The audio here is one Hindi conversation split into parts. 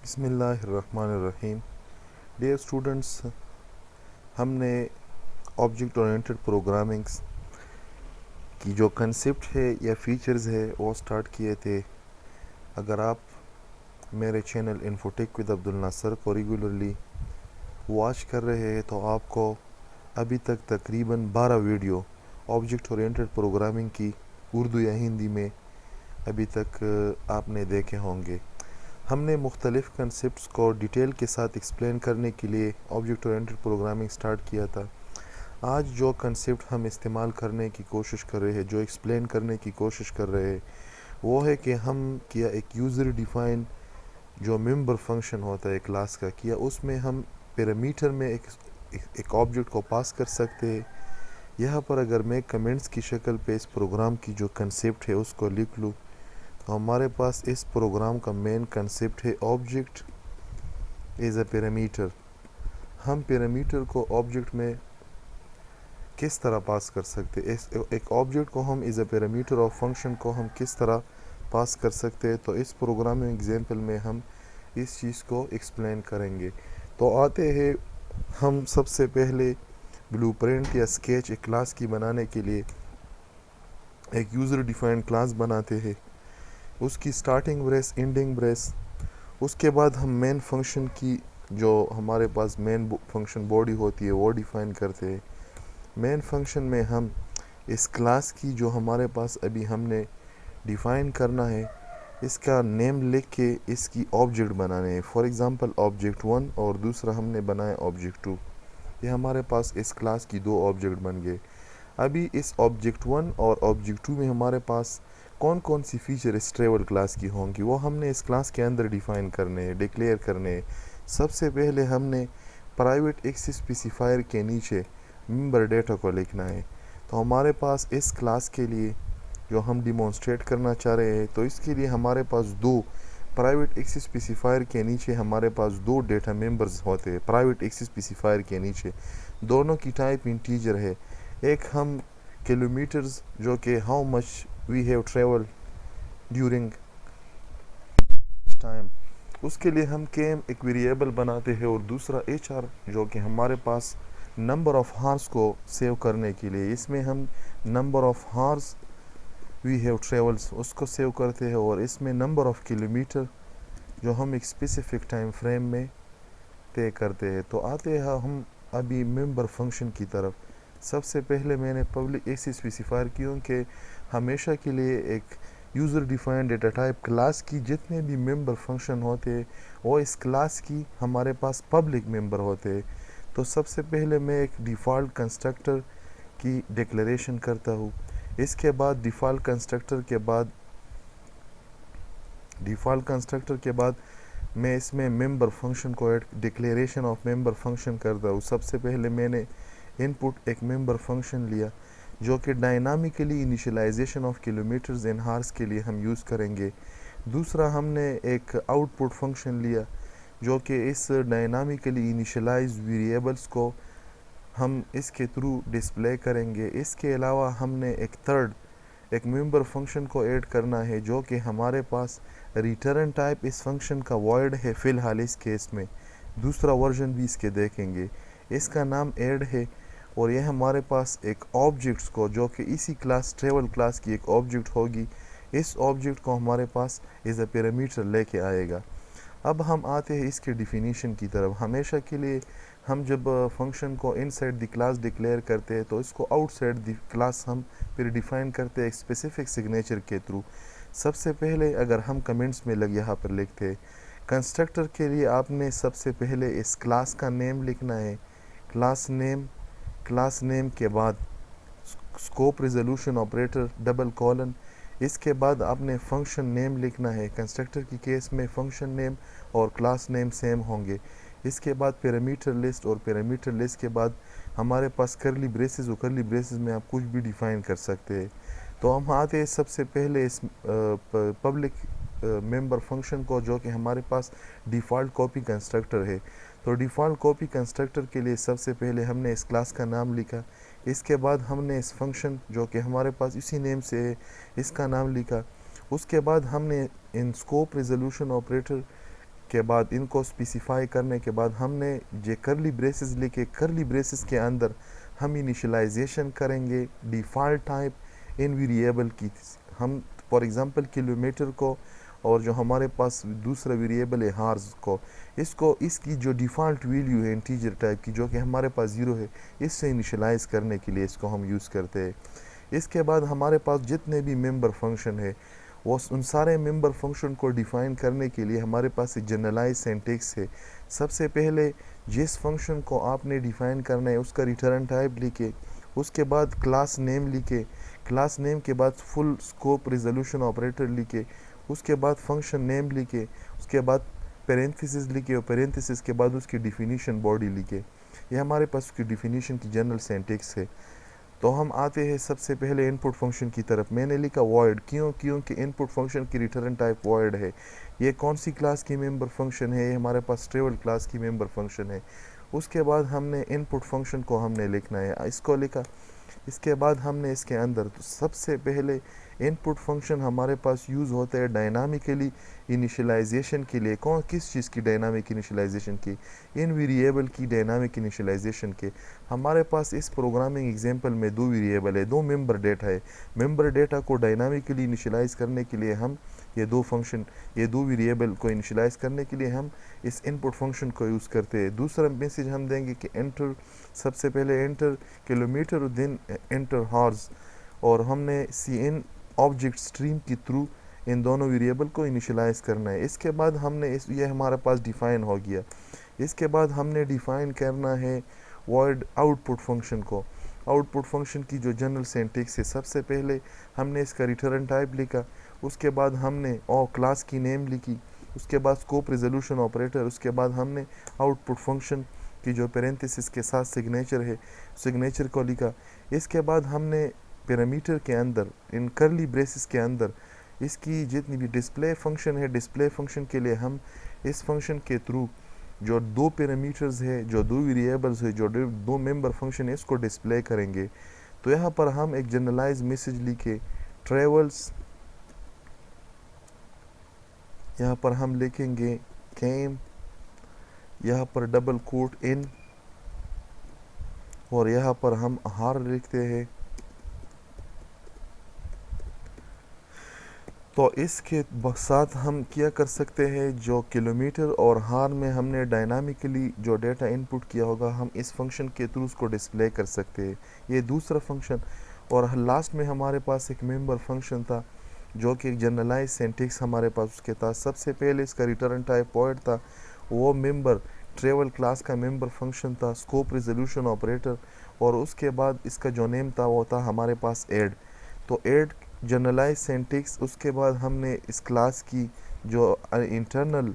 बिस्मिल्लाहिर्रहमानिर्रहीम। डियर स्टूडेंट्स, हमने ऑब्जेक्ट ओरिएंटेड प्रोग्रामिंग्स की जो कंसेप्ट है या फीचर्स है वो स्टार्ट किए थे। अगर आप मेरे चैनल इन्फोटेक विद अब्दुल नासर को रेगुलरली वॉच कर रहे हैं तो आपको अभी तक तकरीबन 12 वीडियो ऑब्जेक्ट ओरिएंटेड प्रोग्रामिंग की उर्दू या हिंदी में अभी तक आपने देखे होंगे। हमने मुख्तलिफ़ कंसेप्ट्स को डिटेल के साथ एक्सप्लेन करने के लिए ऑब्जेक्ट ओरिएंटेड प्रोग्रामिंग स्टार्ट किया था। आज जो कंसेप्ट हम इस्तेमाल करने की कोशिश कर रहे हैं, जो एक्सप्लेन करने की कोशिश कर रहे हैं, वो है कि हम किया एक यूज़र डिफाइन जो मेंबर फंक्शन होता है क्लास का, किया उसमें हम पैरामीटर में एक ऑब्जेक्ट को पास कर सकते हैं। यहाँ पर अगर मैं कमेंट्स की शक्ल पे इस प्रोग्राम की जो कंसेप्ट है उसको लिख लूँ तो हमारे पास इस प्रोग्राम का मेन कंसेप्ट है ऑब्जेक्ट इज़ अ पैरामीटर। हम पैरामीटर को ऑब्जेक्ट में किस तरह पास कर सकते हैं, इस एक ऑब्जेक्ट को हम is a parameter of function को हम किस तरह पास कर सकते हैं, तो इस प्रोग्रामिंग एग्जाम्पल में हम इस चीज़ को एक्सप्लेन करेंगे। तो आते हैं हम सबसे पहले ब्लूप्रिंट या स्केच एक क्लास की बनाने के लिए एक यूज़र डिफाइंड क्लास बनाते हैं, उसकी स्टार्टिंग ब्रेस एंडिंग ब्रेस, उसके बाद हम मेन फंक्शन की जो हमारे पास मेन फंक्शन बॉडी होती है वो डिफाइन करते हैं। मेन फंक्शन में हम इस क्लास की जो हमारे पास अभी हमने डिफाइन करना है इसका नेम लिख के इसकी ऑब्जेक्ट बनाने हैं। फॉर एग्ज़ाम्पल ऑब्जेक्ट 1 और दूसरा हमने बनाया ऑब्जेक्ट 2। ये हमारे पास इस क्लास की दो ऑब्जेक्ट बन गए। अभी इस ऑब्जेक्ट 1 और ऑब्जेक्ट 2 में हमारे पास कौन कौन सी फीचर इस ट्रेवल क्लास की होंगी वो हमने इस क्लास के अंदर डिफाइन करने हैं, डिक्लेयर करने हैं। सबसे पहले हमने प्राइवेट एक्सेस स्पेसिफायर के नीचे मेंबर डेटा को लिखना है। तो हमारे पास इस क्लास के लिए जो हम डिमॉन्स्ट्रेट करना चाह रहे हैं, तो इसके लिए हमारे पास दो प्राइवेट एक्सेस स्पेसिफायर के नीचे हमारे पास दो डेटा मेंबर्स होते हैं। प्राइवेट एक्सेस स्पेसिफायर के नीचे दोनों की टाइप इंटीजर है। एक हम किलोमीटर्स जो कि how much we have travel during time, उसके लिए हम केम एक वेरिएबल बनाते हैं, और दूसरा एच आर जो कि हमारे पास नंबर ऑफ हार्स को सेव करने के लिए, इसमें हम number of hours we have travels उसको सेव करते हैं, और इसमें नंबर ऑफ किलोमीटर जो हम एक स्पेसिफिक टाइम फ्रेम में तय करते हैं। तो आते हैं हम अभी मेंबर फंक्शन की तरफ। सबसे पहले मैंने पब्लिक एक्सेस स्पेसिफायर क्योंकि हमेशा के लिए एक user defined data type class की जितने भी मेंबर फंक्शन होते हैं वो इस क्लास की हमारे पास पब्लिक मेंबर होते हैं। तो सबसे पहले मैं एक डिफ़ॉल्ट कंस्ट्रक्टर की डिक्लेरेशन करता हूँ। इसके बाद डिफ़ॉल्ट कंस्ट्रक्टर के बाद मैं इसमें मेंबर फंक्शन को add declaration of member function करता हूँ। सबसे पहले मैंने इनपुट एक मेंबर फंक्शन लिया जो कि dynamically initialization of kilometres in hours के लिए हम यूज़ करेंगे। दूसरा हमने एक आउटपुट फंक्शन लिया जो कि इस डायनामिकली इनिशियलाइज वेरिएबल्स को हम इसके थ्रू डिस्प्ले करेंगे। इसके अलावा हमने एक मेंबर फंक्शन को ऐड करना है जो कि हमारे पास रिटर्न टाइप इस फंक्शन का वॉइड है फ़िलहाल इस केस में, दूसरा वर्जन भी इसके देखेंगे। इसका नाम ऐड है, और यह हमारे पास एक ऑब्जेक्ट्स को जो कि इसी क्लास ट्रेवल क्लास की एक ऑब्जेक्ट होगी, इस ऑब्जेक्ट को हमारे पास एज अ पैरामीटर लेके आएगा। अब हम आते हैं इसके डिफिनीशन की तरफ। हमेशा के लिए हम जब फंक्शन को इनसाइड द क्लास डिक्लेयर करते हैं तो इसको आउटसाइड द क्लास हम फिर डिफाइन करते हैं एक स्पेसिफिक सिग्नेचर के थ्रू। सबसे पहले अगर हम कमेंट्स में यहाँ पर लिखते हैं कंस्ट्रक्टर के लिए आपने सबसे पहले इस क्लास का नेम लिखना है, क्लास नेम के बाद scope resolution operator double colon, इसके बाद आपने फंक्शन नेम लिखना है। कंस्ट्रक्टर की केस में फंक्शन नेम और क्लास नेम सेम होंगे। इसके बाद पैरामीटर लिस्ट, और पैरामीटर लिस्ट के बाद हमारे पास करली ब्रेसेस, और करली ब्रेसेस में आप कुछ भी डिफाइन कर सकते हैं। तो हम आते हैं सबसे पहले इस पब्लिक मेंबर फंक्शन को जो कि हमारे पास डिफ़ॉल्ट कॉपी कंस्ट्रक्टर है। तो डिफ़ॉल्ट कॉपी कंस्ट्रक्टर के लिए सबसे पहले हमने इस क्लास का नाम लिखा, इसके बाद हमने इस फंक्शन जो कि हमारे पास इसी नेम से है इसका नाम लिखा। उसके बाद हमने इन स्कोप रिजोल्यूशन ऑपरेटर के बाद इनको स्पेसिफाई करने के बाद हमने ये करली ब्रेसेस लिखे, करली ब्रेसेस के अंदर हम इनिशियलाइजेशन करेंगे डिफ़ॉल्ट टाइप इन वेरिएबल की। हम फॉर एग्ज़ाम्पल किलोमीटर को और जो हमारे पास दूसरा वेरिएबल है हार्स को, इसको इसकी जो डिफ़ॉल्ट वैल्यू है इंटीजर टाइप की जो कि हमारे पास 0 है, इससे इनिशियलाइज़ करने के लिए इसको हम यूज़ करते हैं। इसके बाद हमारे पास जितने भी मेंबर फंक्शन है वो उन सारे मेंबर फंक्शन को डिफ़ाइन करने के लिए हमारे पास एक जनरलाइज सिंटैक्स है। सबसे पहले जिस फंक्शन को आपने डिफ़ाइन करना है उसका रिटर्न टाइप लिखे, उसके बाद क्लास नेम लिखे, क्लास नेम के बाद फुल स्कोप रिजोल्यूशन ऑपरेटर लिखे, उसके बाद फंक्शन नेम लिखे, उसके बाद पेरेंथेसिस लिखे और पेरेंथेसिस के बाद उसकी डिफिनीशन बॉडी लिखे। ये हमारे पास उसकी डिफिनीशन की जनरल सिंटैक्स है। तो हम आते हैं सबसे पहले इनपुट फंक्शन की तरफ। मैंने लिखा वॉइड, क्योंकि इनपुट फंक्शन की रिटर्न टाइप वॉइड है। ये कौन सी क्लास की मेंबर फंक्शन है? ये हमारे पास ट्रेवल क्लास की मेंबर फंक्शन है। उसके बाद हमने इनपुट फंक्शन को हमने लिखना है, इसको लिखा। इसके बाद हमने इसके अंदर तो सबसे पहले इनपुट फंक्शन हमारे पास यूज़ होता है डायनामिकली इनिशियलाइजेशन के लिए। किस चीज़ की डायनामिक इनिशियलाइजेशन की? इन वेरिएबल की डायनामिक इनिशियलाइजेशन के। हमारे पास इस प्रोग्रामिंग एग्जांपल में 2 वेरिएबल है, 2 मेंबर डेटा है। मेंबर डेटा को डायनामिकली इनिशियलाइज करने के लिए हम ये 2 वेरिएबल को इनिशियलाइज करने के लिए हम इस इनपुट फंक्शन को यूज़ करते हैं। दूसरा मैसेज हम देंगे कि एंटर, सबसे पहले एंटर किलोमीटर और देन एंटर हॉर्स, और हमने सी इन ऑब्जेक्ट स्ट्रीम के थ्रू इन दोनों वेरिएबल को इनिशियलाइज करना है। इसके बाद हमने ये हमारे पास डिफ़ाइन हो गया। इसके बाद हमने डिफ़ाइन करना है वॉइड आउटपुट फंक्शन को। आउटपुट फंक्शन की जो जनरल सिंटैक्स है, सबसे पहले हमने इसका रिटर्न टाइप लिखा, उसके बाद हमने और क्लास की नेम लिखी, उसके बाद स्कोप रिजोल्यूशन ऑपरेटर, उसके बाद हमने आउटपुट फंक्शन की जो पेरेंथेसिस के साथ सिग्नेचर है, सिग्नेचर को लिखा। इसके बाद हमने पैरामीटर के अंदर इन करली ब्रेसेस के अंदर इसकी जितनी भी डिस्प्ले फंक्शन है, डिस्प्ले फंक्शन के लिए हम इस फंक्शन के थ्रू जो 2 पैरामीटर्स है, जो 2 वेरिएबल्स है, जो 2 मेंबर फंक्शन है, इसको डिस्प्ले करेंगे। तो यहाँ पर हम एक जनरलाइज मैसेज लिखे ट्रेवल्स, यहाँ पर हम लिखेंगे केम, यहाँ पर डबल कोट इन, और यहाँ पर हम हार लिखते हैं। तो इसके साथ हम क्या कर सकते हैं, जो किलोमीटर और हार में हमने डायनामिकली जो डेटा इनपुट किया होगा, हम इस फंक्शन के थ्रू उसको डिस्प्ले कर सकते हैं। ये दूसरा फंक्शन। और लास्ट में हमारे पास एक मेंबर फंक्शन था जो कि एक जनरलाइज सिंटैक्स हमारे पास उसके था। सबसे पहले इसका रिटर्न टाइप वॉइड था, वो मेंबर ट्रेवल क्लास का मेंबर फंक्शन था, स्कोप रिजोल्यूशन ऑपरेटर, और उसके बाद इसका जो नेम था वो था हमारे पास ऐड। तो ऐड जनरलाइज सिंटैक्स। उसके बाद हमने इस क्लास की जो इंटरनल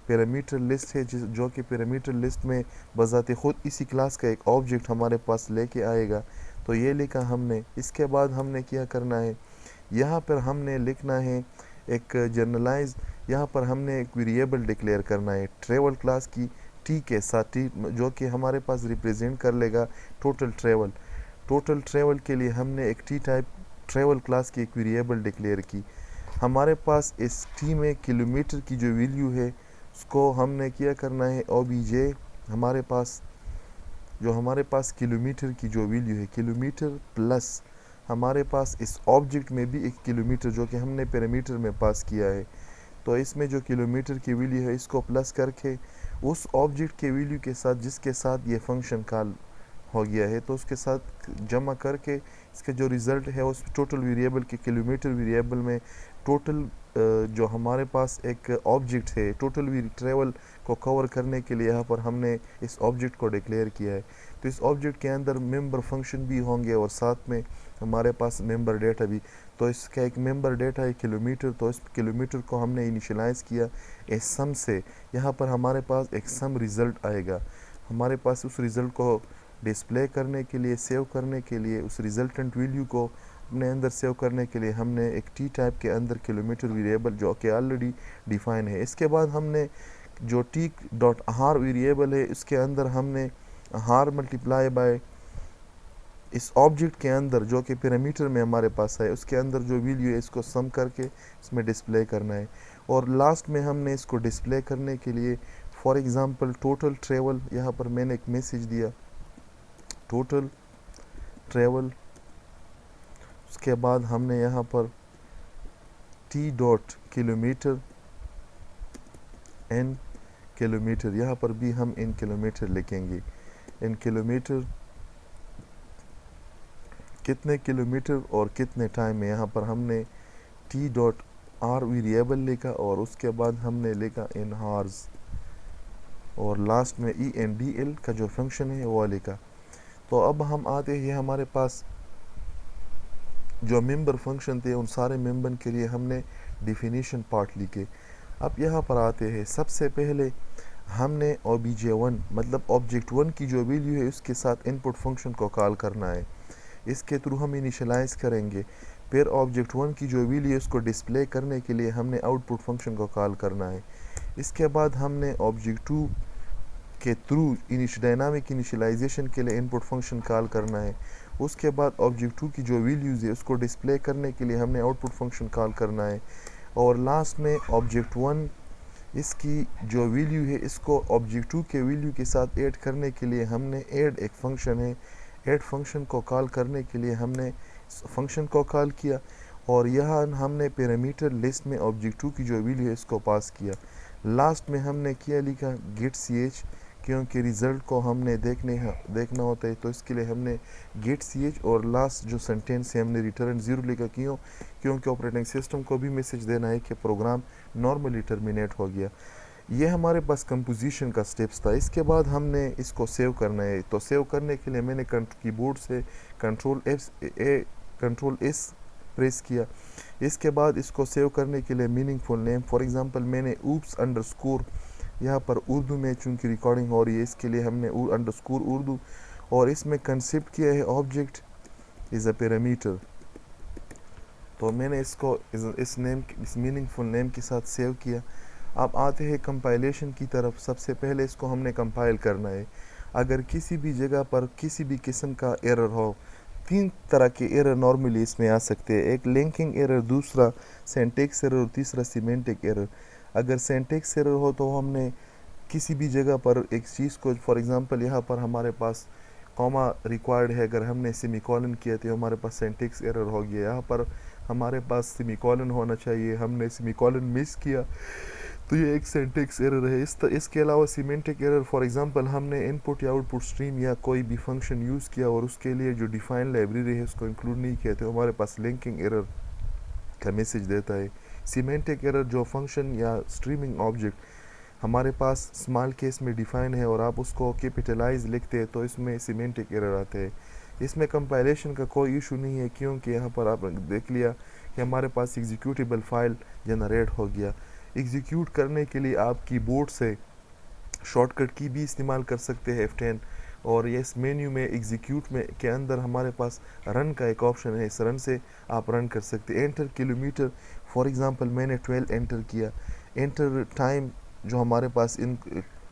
पैरामीटर लिस्ट है, जो कि पैरामीटर लिस्ट में बजाते खुद इसी क्लास का एक ऑब्जेक्ट हमारे पास लेके आएगा, तो ये लिखा हमने। इसके बाद हमने क्या करना है, यहाँ पर हमने लिखना है एक जनरलाइज, यहाँ पर हमने एक वेरिएबल डिक्लेयर करना है ट्रेवल क्लास की टी के साथ, टी जो कि हमारे पास रिप्रेजेंट कर लेगा टोटल ट्रेवल। टोटल ट्रेवल के लिए हमने एक टी टाइप ट्रेवल क्लास की एक वेरिएबल डिक्लेयर की। हमारे पास इस टी में किलोमीटर की जो वैल्यू है उसको हमने क्या करना है, ओबीजे हमारे पास जो हमारे पास किलोमीटर की जो वैल्यू है, किलोमीटर प्लस हमारे पास इस ऑब्जेक्ट में भी एक किलोमीटर जो कि हमने पैरामीटर में पास किया है, तो इसमें जो किलोमीटर की वैल्यू है इसको प्लस करके उस ऑब्जेक्ट के वैल्यू के साथ जिसके साथ ये फंक्शन कॉल हो गया है, तो उसके साथ जमा करके इसका जो रिज़ल्ट है उस टोटल वेरिएबल के किलोमीटर वेरिएबल में टोटल जो हमारे पास एक ऑब्जेक्ट है टोटल ट्रेवल को कवर करने के लिए यहाँ पर हमने इस ऑब्जेक्ट को डिक्लेयर किया है। तो इस ऑब्जेक्ट के अंदर मेंबर फंक्शन भी होंगे और साथ में हमारे पास मेंबर डेटा भी। तो इसका एक मेंबर डेटा है किलोमीटर, तो इस किलोमीटर को हमने इनिशियलाइज़ किया इस सम से। यहाँ पर हमारे पास एक सम रिज़ल्ट आएगा। हमारे पास उस रिज़ल्ट को डिस्प्ले करने के लिए, सेव करने के लिए, उस रिजल्टेंट वैल्यू को अपने अंदर सेव करने के लिए हमने एक टी टाइप के अंदर किलोमीटर वेरिएबल जो कि ऑलरेडी डिफाइन है। इसके बाद हमने जो टी डॉट हार वेरिएबल है इसके अंदर हमने हार मल्टीप्लाई बाय इस ऑब्जेक्ट के अंदर जो कि पैरामीटर में हमारे पास है उसके अंदर जो वैल्यू है इसको सम करके इसमें डिस्प्ले करना है। और लास्ट में हमने इसको डिस्प्ले करने के लिए फॉर एग्ज़ाम्पल टोटल ट्रेवल, यहाँ पर मैंने एक मैसेज दिया टोटल ट्रेवल, उसके बाद हमने यहाँ पर t dot kilometre n kilometre, यहाँ पर भी हम इन किलोमीटर लिखेंगे। इन किलोमीटर कितने किलोमीटर और कितने टाइम में, यहाँ पर हमने टी डॉट आर वेरिएबल लिखा और उसके बाद हमने लिखा इन हार्स और लास्ट में ई एन डी एल का जो फंक्शन है वो लिखा। तो अब हम आते हैं, हमारे पास जो मेंबर फंक्शन थे उन सारे मेंबर के लिए हमने डिफिनीशन पार्ट लिखे। अब यहाँ पर आते हैं, सबसे पहले हमने obj1 मतलब ऑब्जेक्ट 1 की जो वैल्यू है उसके साथ इनपुट फंक्शन को कॉल करना है, इसके थ्रू हम इनिशियलाइज करेंगे। फिर ऑब्जेक्ट 1 की जो वैल्यू है उसको डिस्प्ले करने के लिए हमने आउटपुट फंक्शन को कॉल करना है। इसके बाद हमने ऑब्जेक्ट 2 के थ्रू डायनामिक इनिशियलाइजेशन के लिए इनपुट फंक्शन कॉल करना है। उसके बाद ऑब्जेक्ट 2 की जो वैल्यूज़ है उसको डिस्प्ले करने के लिए हमने आउटपुट फंक्शन कॉल करना है। और लास्ट में ऑब्जेक्ट 1 इसकी जो वैल्यू है इसको ऑब्जेक्ट 2 के वैल्यू के साथ ऐड करने के लिए हमने ऐड एक फंक्शन है, ऐड फंक्शन को कॉल करने के लिए हमने फंक्शन को कॉल किया और यहाँ हमने पैरामीटर लिस्ट में ऑब्जेक्ट 2 की जो वैल्यू है इसको पास किया। लास्ट में हमने किया लिखा गेट सी एच, क्योंकि रिज़ल्ट को हमने देखना होता है, तो इसके लिए हमने गेट सी एच और लास्ट जो सेंटेंस है हमने रिटर्न ज़ीरो लिखा। क्यों? क्योंकि ऑपरेटिंग सिस्टम को भी मैसेज देना है कि प्रोग्राम नॉर्मली टर्मिनेट हो गया। ये हमारे पास कंपोजिशन का स्टेप्स था। इसके बाद हमने इसको सेव करना है, तो सेव करने के लिए मैंने कीबोर्ड से कंट्रोल एस प्रेस किया। इसके बाद इसको सेव करने के लिए मीनिंगफुल नेम, फॉर एग्जांपल मैंने ऊप्स अंडरस्कोर, यहाँ पर उर्दू में चूँकि रिकॉर्डिंग हो रही है इसके लिए हमने अंडरस्कोर उर्दू, और इसमें कंसेप्ट किया है ऑब्जेक्ट इज़ अ पैरामीटर। तो मैंने इसको इस मीनिंगफुल नेम के साथ सेव किया। अब आते हैं कंपाइलेशन की तरफ। सबसे पहले इसको हमने कंपाइल करना है। अगर किसी भी जगह पर किसी भी किस्म का एरर हो, 3 तरह के एरर नॉर्मली इसमें आ सकते हैं, एक लिंकिंग एरर, दूसरा सिंटैक्स एरर और तीसरा सिमेंटिक एरर। अगर सिंटैक्स एरर हो तो हमने किसी भी जगह पर एक चीज़ को, फॉर एग्जांपल यहाँ पर हमारे पास कॉमा रिक्वायर्ड है, अगर हमने सेमीकोलन किया तो हमारे पास सिंटैक्स एरर हो गया। यहाँ पर हमारे पास सेमीकोलन होना चाहिए, हमने सेमीकोलन मिस किया तो ये एक सिंटैक्स एरर है। इसके अलावा सिमेंटिक एरर, फॉर एग्जांपल हमने इनपुट या आउटपुट स्ट्रीम या कोई भी फंक्शन यूज़ किया और उसके लिए जो डिफाइन लाइब्रेरी है उसको इंक्लूड नहीं किया तो हमारे पास लिंकिंग एरर का मैसेज देता है। सिमेंटिक एरर जो फंक्शन या स्ट्रीमिंग ऑब्जेक्ट हमारे पास स्मॉल केस में डिफाइन है और आप उसको कैपिटलाइज लिखते हैं तो इसमें सिमेंटिक एरर आते हैं। इसमें कंपाइलेशन का कोई इशू नहीं है, क्योंकि यहाँ पर आप देख लिया कि हमारे पास एग्जीक्यूटेबल फाइल जनरेट हो गया। एग्जीक्यूट करने के लिए आप कीबोर्ड से शॉर्टकट की भी इस्तेमाल कर सकते हैं F10, और ये इस मेन्यू में एग्जीक्यूट में के अंदर हमारे पास रन का एक ऑप्शन है, इस रन से आप रन कर सकते हैं। एंटर किलोमीटर, फॉर एग्जांपल मैंने 12 एंटर किया। एंटर टाइम जो हमारे पास इन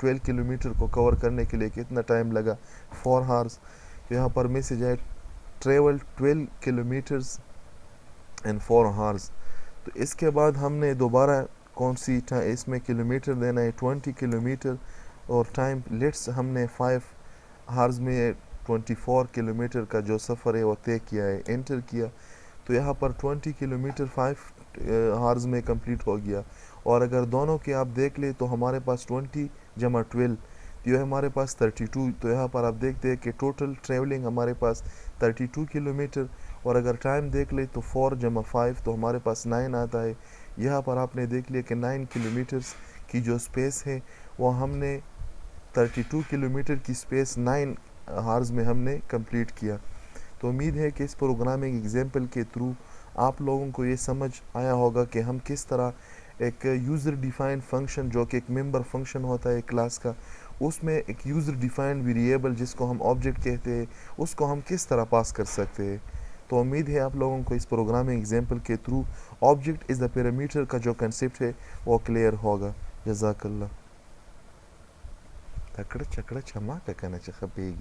12 किलोमीटर को कवर करने के लिए कितना टाइम लगा, 4 हार्स। तो यहाँ पर मैसेज है ट्रेवल 12 किलोमीटर्स एंड 4 हार्स। तो इसके बाद हमने दोबारा कौन सी इसमें किलोमीटर देना है, 20 किलोमीटर, और टाइम लेट्स हमने 5 हार्स में 24 किलोमीटर का जो सफ़र है वो तय किया है। एंटर किया तो यहाँ पर 20 किलोमीटर 5 हार्स में कंप्लीट हो गया। और अगर दोनों के आप देख ले तो हमारे पास 20 जमा 12 तो ये हमारे पास 32। तो यहाँ पर आप देखते हैं कि टोटल ट्रेवलिंग हमारे पास 32 किलोमीटर, और अगर टाइम देख ले तो 4 जमा 5 तो हमारे पास 9 आता है। यहाँ पर आपने देख लिया कि 9 किलोमीटर्स की जो स्पेस है वो हमने 32 किलोमीटर की स्पेस 9 हार्स में हमने कंप्लीट किया। तो उम्मीद है कि इस प्रोग्रामिंग एग्जाम्पल के थ्रू आप लोगों को ये समझ आया होगा कि हम किस तरह एक यूज़र डिफाइंड फंक्शन जो कि एक मेंबर फंक्शन होता है क्लास का, उसमें एक यूज़र डिफाइंड वेरिएबल जिसको हम ऑब्जेक्ट कहते हैं उसको हम किस तरह पास कर सकते हैं। तो उम्मीद है आप लोगों को इस प्रोग्रामिंग एग्जाम्पल के through object is the parameter का जो कंसेप्ट है वो क्लियर होगा। जज़ाकल्लाह। तकड़ा चकड़ा चमा का कहना चाहिए।